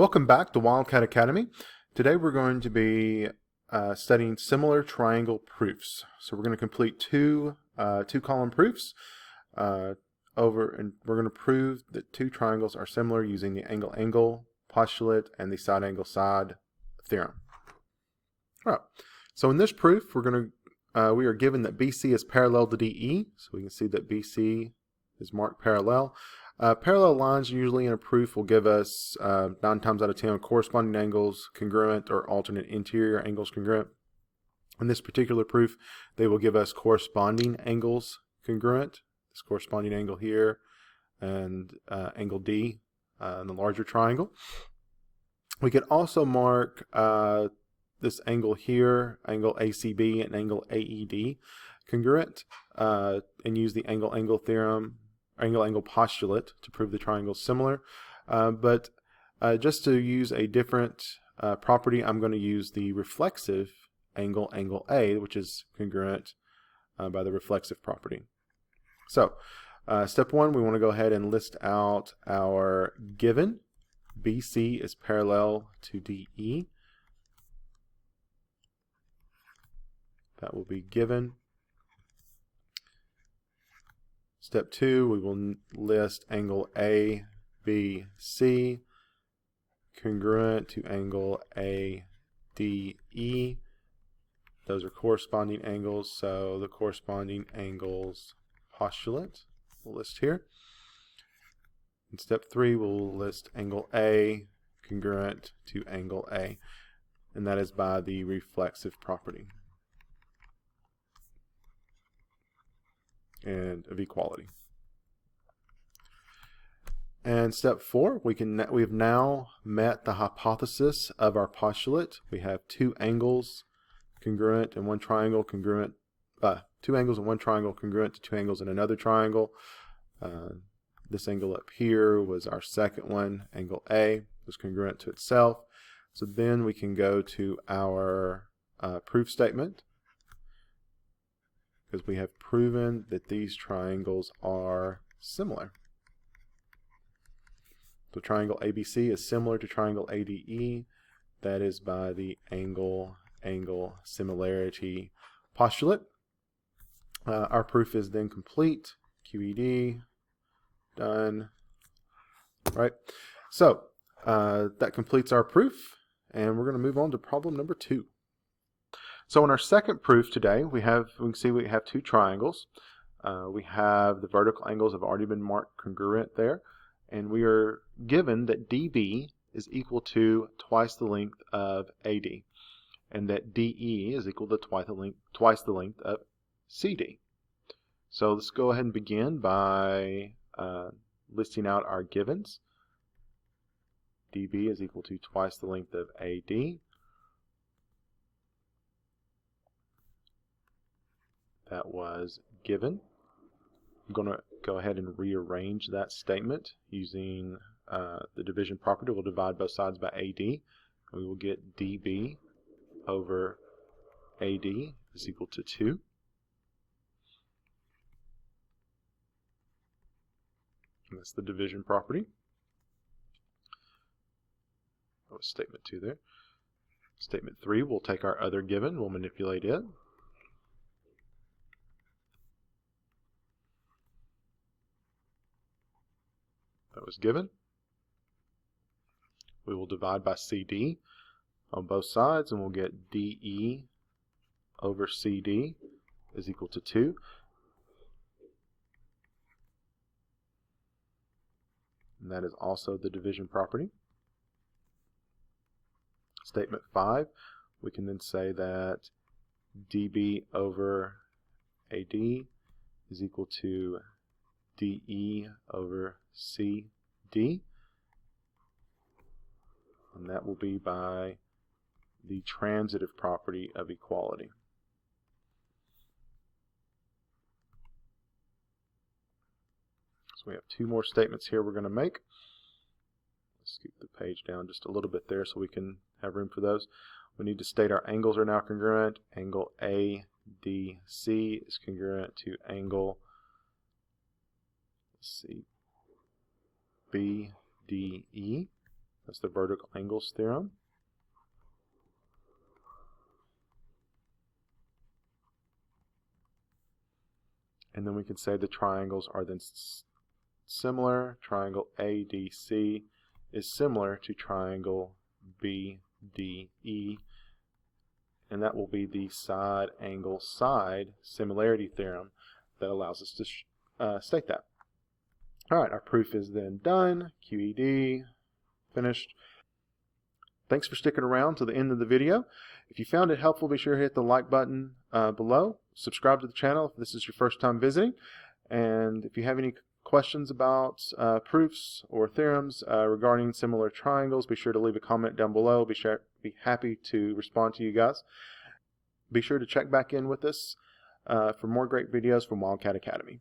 Welcome back to Wildcat Academy. Today we're going to be studying similar triangle proofs. So we're going to complete two column proofs and we're going to prove that two triangles are similar using the angle-angle postulate and the side-angle-side theorem. All right. So in this proof we are given that BC is parallel to DE. So we can see that BC is marked parallel. Parallel lines usually in a proof will give us 9 times out of 10 corresponding angles congruent or alternate interior angles congruent. In this particular proof, they will give us corresponding angles congruent. This corresponding angle here and angle D in the larger triangle. We could also mark this angle here, angle ACB and angle AED congruent and use the angle-angle theorem, angle-angle postulate to prove the triangle is similar. But just to use a different property, I'm going to use the reflexive angle A, which is congruent by the reflexive property. So step one, we want to go ahead and list out our given. BC is parallel to DE. That will be given. Step two, we will list angle ABC congruent to angle ADE. Those are corresponding angles, so the corresponding angles postulate we'll list here. In step three, we'll list angle A congruent to angle A, and that is by the reflexive property and of equality. And step four, we have now met the hypothesis of our postulate. We have two angles congruent in one triangle congruent, two angles in one triangle congruent to two angles in another triangle. This angle up here was our second one. Angle A was congruent to itself. So then we can go to our proof statement, because we have proven that these triangles are similar. So triangle ABC is similar to triangle ADE. That is by the angle-angle similarity postulate. Our proof is then complete. QED, done. Right. So that completes our proof, and we're going to move on to problem number 2. So in our second proof today, we can see we have two triangles. We have the vertical angles have already been marked congruent there, and we are given that DB is equal to twice the length of AD, and that DE is equal to twice the length of CD. So let's go ahead and begin by listing out our givens. DB is equal to twice the length of AD. That was given. I'm going to go ahead and rearrange that statement using the division property. We'll divide both sides by AD. And we will get DB over AD is equal to 2. And that's the division property. That was statement 2 there. Statement 3, we'll take our other given, we'll manipulate it. That was given. We will divide by CD on both sides, and we'll get DE over CD is equal to 2. And that is also the division property. Statement 5, we can then say that DB over AD is equal to DE over CD, and that will be by the transitive property of equality. So we have two more statements here we're going to make. Let's scoot the page down just a little bit there so we can have room for those. We need to state our angles are now congruent. Angle ADC is congruent to angle BDE. That's the vertical angles theorem. And then we can say the triangles are then similar. Triangle ADC is similar to triangle BDE, and that will be the side angle side similarity theorem that allows us to state that. Alright, our proof is then done. QED, finished. Thanks for sticking around to the end of the video. If you found it helpful, be sure to hit the like button below. Subscribe to the channel if this is your first time visiting. And if you have any questions about proofs or theorems regarding similar triangles, be sure to leave a comment down below. Be happy to respond to you guys. Be sure to check back in with us for more great videos from Wildcat Academy.